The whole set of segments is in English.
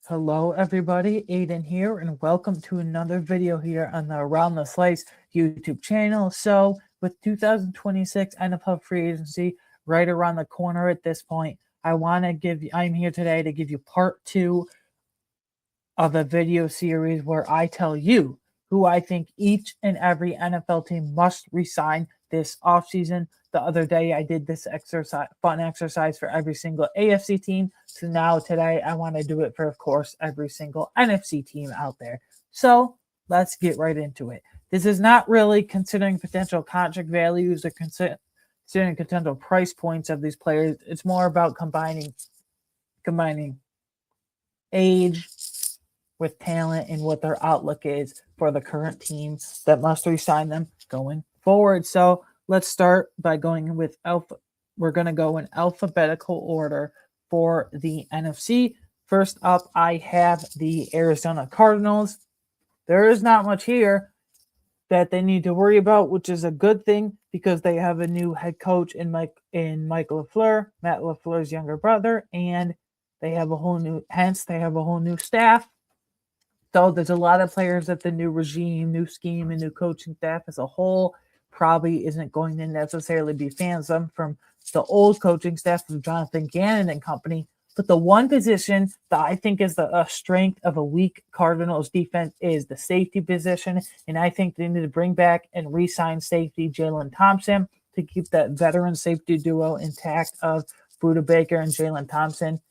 Hello everybody, Aiden here, and welcome to another video here on the Around the Slice YouTube channel. So, with 2026 NFL free agency right around the corner at this point, I'm here today to give you part 2 of a video series where I tell you who I think each and every NFL team must resign this offseason. The other day I did this fun exercise for every single AFC team. So now today I want to do it for, of course, every single NFC team out there. So let's get right into it. This is not really considering potential contract values or considering potential price points of these players. It's more about combining age with talent and what their outlook is for the current team that must resign them going forward. So let's start by going with We're going to go in alphabetical order for the NFC. First up, I have the Arizona Cardinals. There is not much here that they need to worry about, which is a good thing because they have a new head coach in Mike LaFleur, Matt LaFleur's younger brother, and they have a whole new staff. So there's a lot of players that the new regime, new scheme, and new coaching staff as a whole probably isn't going to necessarily be fans of from the old coaching staff of Jonathan Gannon and company. But the one position that I think is the strength of a weak Cardinals defense is the safety position. And I think they need to bring back and re-sign safety Jalen Thompson to keep that veteran safety duo intact of Budda Baker and Jalen Thompson.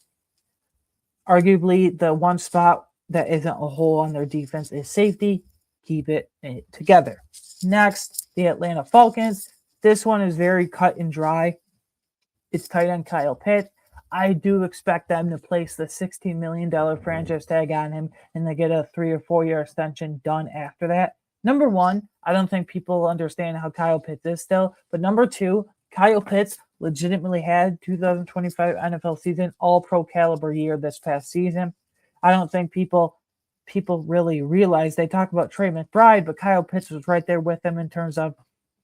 Arguably, the one spot that isn't a hole on their defense is safety. Keep it together. Next, the Atlanta Falcons. This one is very cut and dry. It's tight on Kyle Pitts. I do expect them to place the $16 million franchise tag on him and they get a 3 or 4 year extension done after that. Number one, I don't think people understand how Kyle Pitts is still. But number two, Kyle Pitts legitimately had 2025 NFL season all-pro caliber year this past season. I don't think people really realize. They talk about Trey McBride, but Kyle Pitts was right there with them in terms of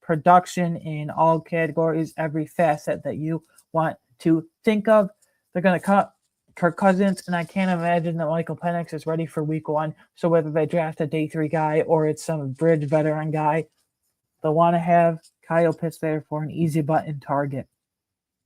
production in all categories, every facet that you want to think of. They're going to cut Kirk Cousins, and I can't imagine that Michael Penix is ready for week 1. So whether they draft a day 3 guy or it's some bridge veteran guy, they'll want to have Kyle Pitts there for an easy button target.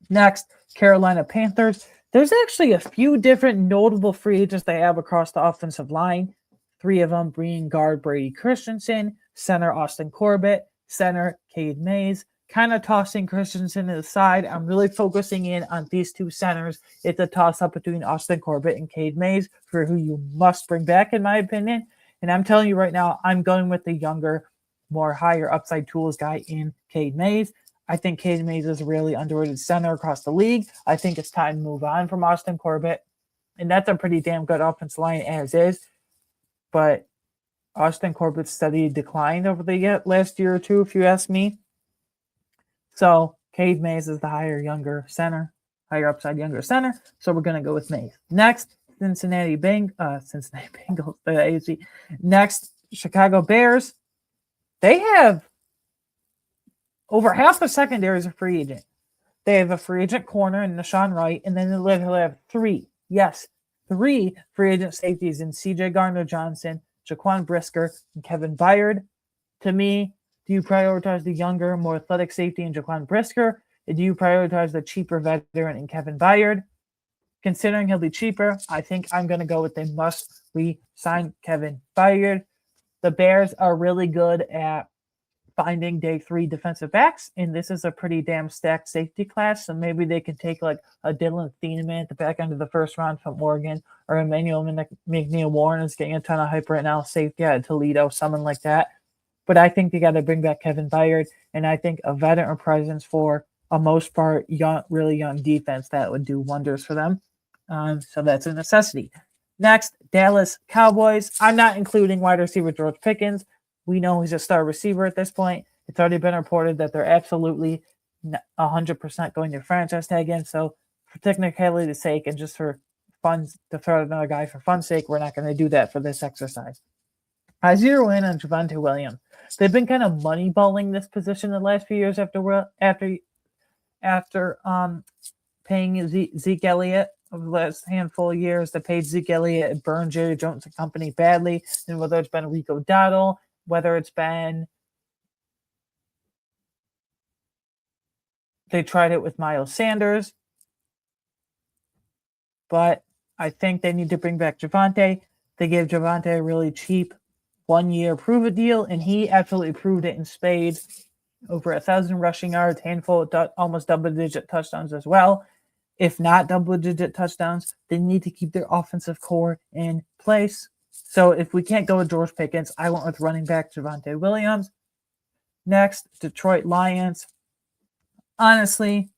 Next, Carolina Panthers. There's actually a few different notable free agents they have across the offensive line. 3 of them being guard Brady Christensen, center Austin Corbett, center Cade Mays. Kind of tossing Christensen to the side. I'm really focusing in on these 2 centers. It's a toss-up between Austin Corbett and Cade Mays for who you must bring back, in my opinion. And I'm telling you right now, I'm going with the younger, more higher upside tools guy in Cade Mays. I think Cade Mays is a really underrated center across the league. I think it's time to move on from Austin Corbett. And that's a pretty damn good offensive line as is. But Austin Corbett's steady declined over the last year or two, if you ask me. So Cade Mays is the higher upside younger center. So we're going to go with Mays. Next, Cincinnati Bengals, the AFC. Next, Chicago Bears. They have over half the secondary is a free agent. They have a free agent corner in Nashawn Wright, and then they literally have 3 free agent safeties in C.J. Gardner-Johnson, Jaquan Brisker, and Kevin Byard. To me, do you prioritize the younger, more athletic safety in Jaquan Brisker, or do you prioritize the cheaper veteran in Kevin Byard? Considering he'll be cheaper, I think I'm going to go with they must re-sign Kevin Byard. The Bears are really good at finding day 3 defensive backs, and this is a pretty damn stacked safety class, so maybe they can take like a Dylan Thieneman at the back end of the first round from Oregon, or Emmanuel McNeil-Warren is getting a ton of hype right now, safety at Toledo, someone like that. But I think they got to bring back Kevin Byard, and I think a veteran presence for a most part really young defense that would do wonders for them. So that's a necessity. Next, Dallas Cowboys. I'm not including wide receiver George Pickens. We know he's a star receiver at this point. It's already been reported that they're absolutely 100% going to franchise tag him. So for technicality's sake and just for fun to throw out another guy for fun's sake, we're not going to do that for this exercise. I zero in on Javonte Williams. They've been kind of moneyballing this position the last few years after paying Zeke Elliott over the last handful of years. They paid Zeke Elliott, it burned Jerry Jones and company badly. And whether it's been Rico Dowdle, whether it's been they tried it with Miles Sanders, but I think they need to bring back Javonte. They gave Javonte a really cheap 1 year prove-it deal, and he absolutely proved it in spades. Over 1,000 rushing yards, handful of almost double-digit touchdowns as well. If not double-digit touchdowns, they need to keep their offensive core in place. So if we can't go with George Pickens, I went with running back Javonte Williams. Next, Detroit Lions. Honestly,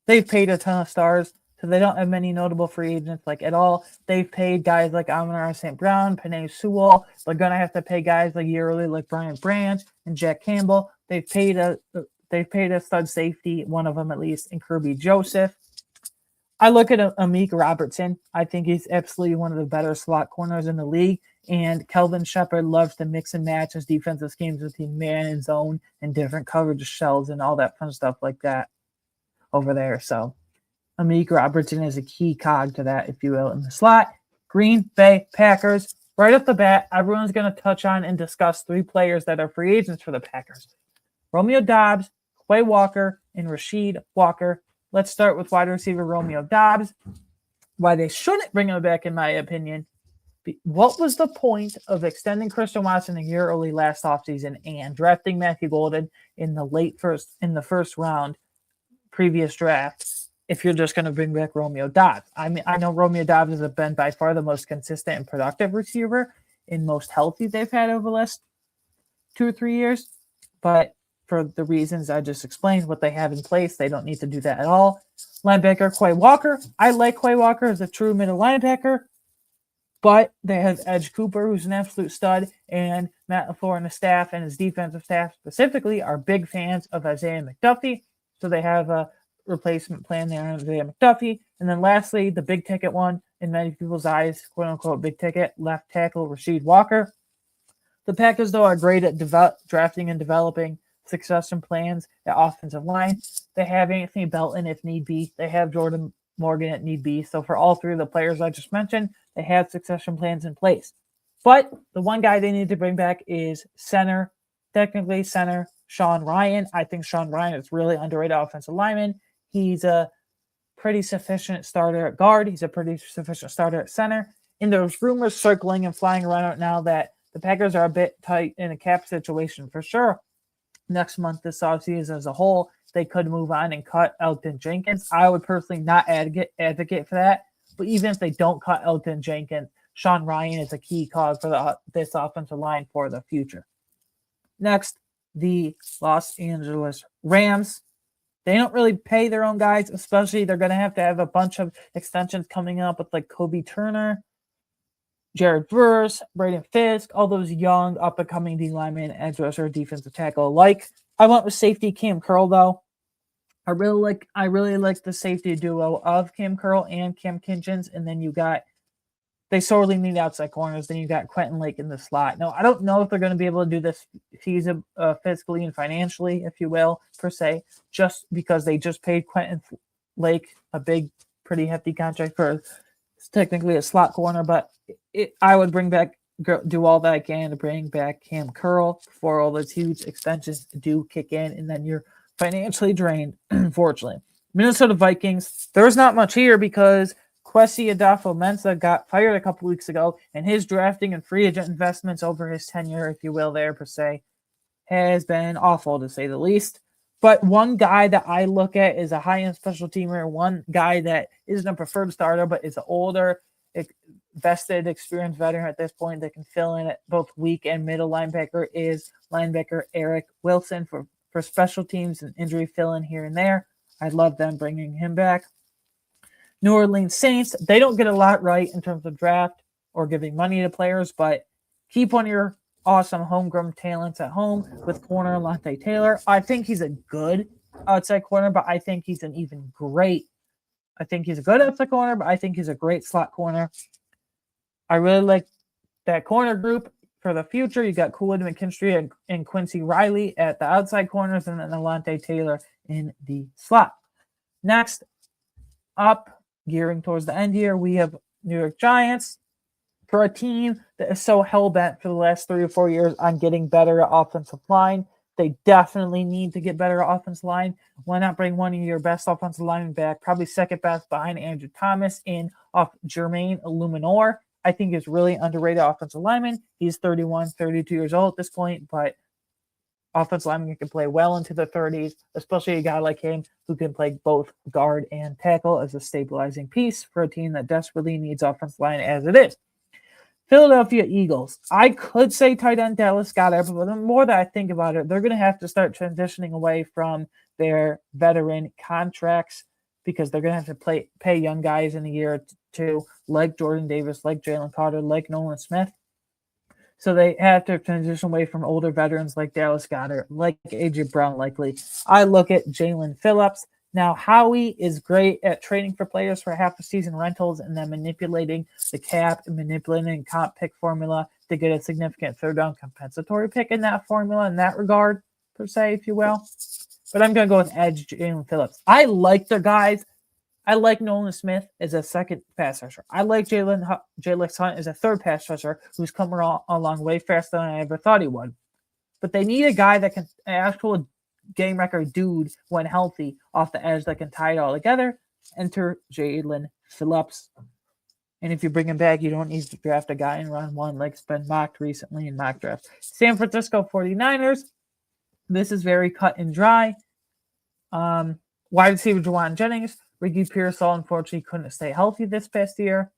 they've paid a ton of stars, so they don't have many notable free agents like at all. They've paid guys like Amon-Ra St. Brown, Penei Sewell. They're going to have to pay guys like yearly like Brian Branch and Jack Campbell. They've paid a stud safety, one of them at least, in Kirby Joseph. I look at Amik Robertson. I think he's absolutely one of the better slot corners in the league. And Kelvin Shepard loves to mix and match his defensive schemes between man and zone and different coverage shells and all that fun stuff like that over there. So Amik Robertson is a key cog to that, if you will, in the slot. Green Bay Packers. Right off the bat, everyone's going to touch on and discuss 3 players that are free agents for the Packers. Romeo Doubs, Quay Walker, and Rasheed Walker. Let's start with wide receiver Romeo Doubs. Why they shouldn't bring him back, in my opinion. What was the point of extending Christian Watson a year early last offseason and drafting Matthew Golden in the first round previous draft if you're just going to bring back Romeo Doubs? I mean, I know Romeo Doubs has been by far the most consistent and productive receiver and most healthy they've had over the last 2 or 3 years, but for the reasons I just explained, what they have in place, they don't need to do that at all. Linebacker Quay Walker. I like Quay Walker as a true middle linebacker, but they have Edge Cooper, who's an absolute stud, and Matt LaFleur and the staff and his defensive staff specifically are big fans of Isaiah McDuffie, so they have a replacement plan there on Isaiah McDuffie. And then lastly, the big ticket one, in many people's eyes, quote-unquote big ticket, left tackle Rasheed Walker. The Packers, though, are great at drafting and developing succession plans at offensive line. They have Anthony Belton if need be. They have Jordan Morgan if need be. So for all 3 of the players I just mentioned, they have succession plans in place. But the one guy they need to bring back is center, technically center, Sean Ryan. I think Sean Ryan is really underrated offensive lineman. He's a pretty sufficient starter at guard. He's a pretty sufficient starter at center. And there's rumors circling and flying around right now that the Packers are a bit tight in a cap situation for sure. Next month, this offseason as a whole, they could move on and cut Elgton Jenkins. I would personally not advocate for that. But even if they don't cut Elgton Jenkins, Sean Ryan is a key cog for this offensive line for the future. Next, the Los Angeles Rams. They don't really pay their own guys, especially they're going to have a bunch of extensions coming up with like Kobe Turner, Jared Verse, Braden Fisk, all those young up-and-coming D linemen, edge rusher, defensive tackle alike. I went with safety Cam Curl though. I really like the safety duo of Cam Curl and Cam Kinchins, and then they sorely need outside corners. Then you got Quentin Lake in the slot. Now, I don't know if they're going to be able to do this season fiscally and financially, if you will, per se, just because they just paid Quentin Lake a big, pretty hefty contract for technically a slot corner, but I would do all that I can to bring back Cam Curl before all those huge extensions do kick in, and then you're financially drained, unfortunately. Minnesota Vikings, there's not much here because Kwesi Adolfo-Mensah got fired a couple weeks ago, and his drafting and free agent investments over his tenure, if you will, there per se, has been awful to say the least. But one guy that I look at is a high-end special teamer, one guy that isn't a preferred starter, but is an older, vested, experienced veteran at this point that can fill in at both weak and middle linebacker is linebacker Eric Wilson for special teams and injury fill-in here and there. I love them bringing him back. New Orleans Saints, they don't get a lot right in terms of draft or giving money to players, but keep one of your awesome homegrown talents at home with corner Lante Taylor. I think he's a good outside corner, but I think he's he's a good outside corner, but I think he's a great slot corner. I really like that corner group for the future. You got Coolwood McKinstry and Quincy Riley at the outside corners, and then Lante Taylor in the slot. Next up, gearing towards the end here, we have New York Giants. For a team that is so hell-bent for the last 3 or 4 years on getting better at offensive line, they definitely need to get better at offensive line. Why not bring one of your best offensive linemen back, probably second best behind Andrew Thomas in off Jermaine Illuminor? I think he's really underrated offensive lineman. He's 31, 32 years old at this point, but offensive lineman can play well into the 30s, especially a guy like him who can play both guard and tackle as a stabilizing piece for a team that desperately needs offensive line as it is. Philadelphia Eagles. I could say tight end Dallas Goedert, but the more that I think about it, they're going to have to start transitioning away from their veteran contracts because they're going to have to pay young guys in a year or two, like Jordan Davis, like Jalen Carter, like Nolan Smith. So they have to transition away from older veterans like Dallas Goedert, like A.J. Brown likely. I look at Jalen Phillips. Now, Howie is great at trading for players for half a season rentals and then manipulating the cap and manipulating comp pick formula to get a significant third down compensatory pick in that formula in that regard, per se, if you will. But I'm going to go with edge Jalen Phillips. I like their guys. I like Nolan Smith as a second pass rusher. I like Jalen Hunt as a third pass rusher who's come along way faster than I ever thought he would. But they need a guy that can actual game record dude when healthy off the edge that can tie it all together. Enter Jalen Phillips. And if you bring him back, you don't need to draft a guy in round one like it's been mocked recently in mock drafts. San Francisco 49ers. This is very cut and dry. Wide receiver Juwan Jennings. Ricky Pearsall unfortunately couldn't stay healthy this past year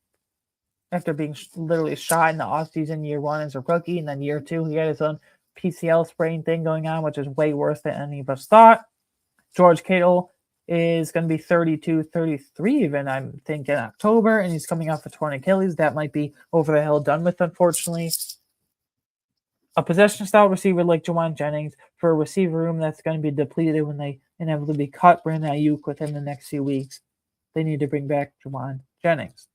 after being literally shot in the offseason year one as a rookie, and then year two he had his own PCL sprain thing going on, which is way worse than any of us thought. George Kittle is going to be 32, 33 even, I'm thinking, October, and he's coming off a torn Achilles. That might be over the hill done with, unfortunately. A possession-style receiver like Juwan Jennings for a receiver room that's going to be depleted when they inevitably cut Brandon Ayuk within the next few weeks. They need to bring back Juwan Jennings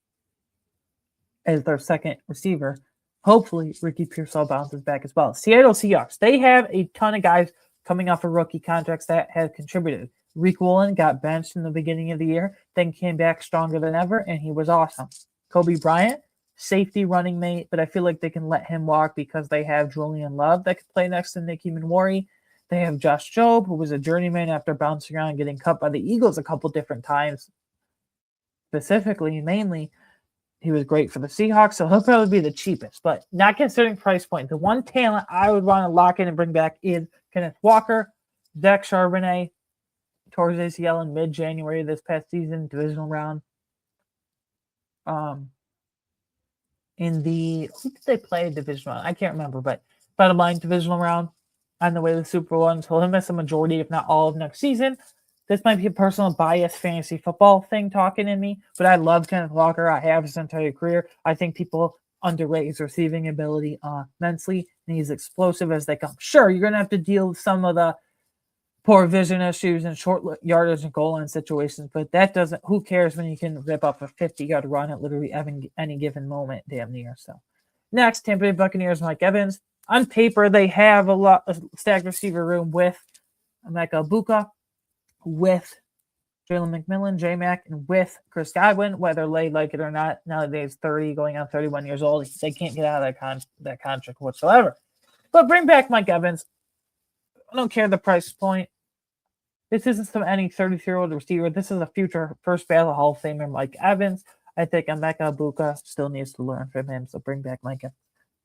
as their second receiver. Hopefully, Ricky Pearsall bounces back as well. Seattle Seahawks. They have a ton of guys coming off of rookie contracts that have contributed. Rick Woolen got benched in the beginning of the year, then came back stronger than ever, and he was awesome. Kobe Bryant, safety running mate, but I feel like they can let him walk because they have Julian Love that could play next to Nicky Manwari. They have Josh Jobe, who was a journeyman after bouncing around and getting cut by the Eagles a couple different times. Specifically, mainly, he was great for the Seahawks, so he'll probably be the cheapest. But not considering price point, the one talent I would want to lock in and bring back is Kenneth Walker. Zach Charbonnet tore his ACL in mid-January this past season, divisional round. Who did they play divisional round? I can't remember, but bottom line, divisional round on the way to the Super Bowl, so he'll miss a majority, if not all, of next season. This might be a personal bias fantasy football thing talking in me, but I love Kenneth Walker. I have his entire career. I think people underrate his receiving ability immensely, and he's explosive as they come. Sure, you're going to have to deal with some of the poor vision issues and short yardage and goal line situations, but that doesn't, who cares when you can rip up a 50-yard run at literally any given moment, damn near. So next, Tampa Bay Buccaneers, Mike Evans. On paper, they have a stacked receiver room with Emeka Egbuka, with Jalen McMillan, J-Mac, and with Chris Godwin, whether they like it or not. Nowadays, 30, going on 31 years old, they can't get out of that contract whatsoever. But bring back Mike Evans. I don't care the price point. This isn't any 33-year-old receiver. This is a future first ballot Hall of Famer, Mike Evans. I think Emeka Egbuka still needs to learn from him, so bring back Mike Evans.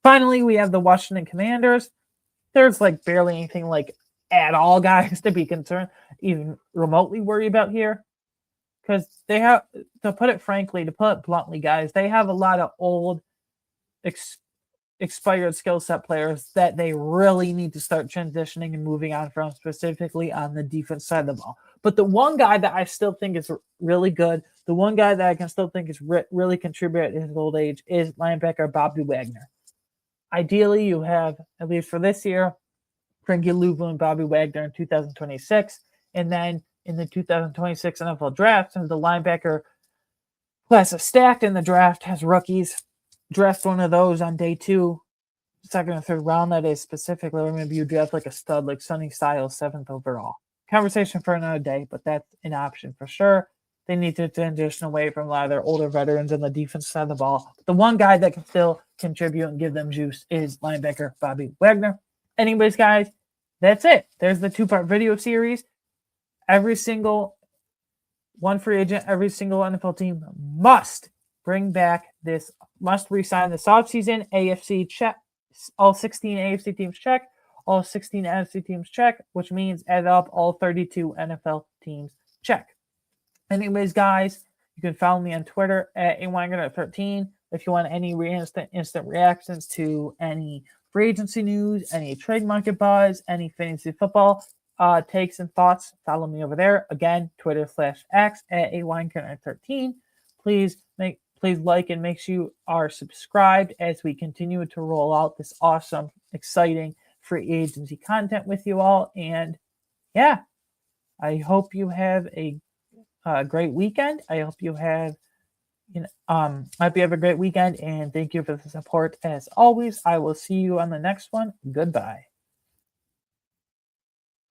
Finally, we have the Washington Commanders. There's barely anything at all guys to be concerned, even remotely worry about here. Because they have, to put it bluntly, guys, they have a lot of old, expired skill set players that they really need to start transitioning and moving on from, specifically on the defense side of the ball. But the one guy that I still think is really good, the one guy that I can still think is really contribute at his old age is linebacker Bobby Wagner. Ideally, you have, at least for this year, Frankie Louvu and Bobby Wagner in 2026. And then in the 2026 NFL draft, since the linebacker class is stacked in the draft, has rookies, draft one of those on day 2, second or third round, that is specifically, or maybe you draft a stud like Sonny Styles, 7th overall. Conversation for another day, but that's an option for sure. they need to transition away from a lot of their older veterans on the defense side of the ball. The one guy that can still contribute and give them juice is linebacker Bobby Wagner. Anyways, guys, that's it. There's the 2-part video series. Every single one free agent, every single NFL team must bring back this, must re-sign this offseason. AFC check, all 16 AFC teams check, all 16 NFC teams check, which means add up all 32 NFL teams check. Anyways, guys, you can follow me on Twitter at awanger13 if you want any instant reactions to any free agency news, any trade market buzz, any fantasy football takes and thoughts. Follow me over there. Again, Twitter/X at awanger13. Please like and make sure you are subscribed as we continue to roll out this awesome, exciting free agency content with you all. And yeah, I hope you have a great weekend. I hope you have a great weekend, and thank you for the support as always. I will see you on the next one. Goodbye.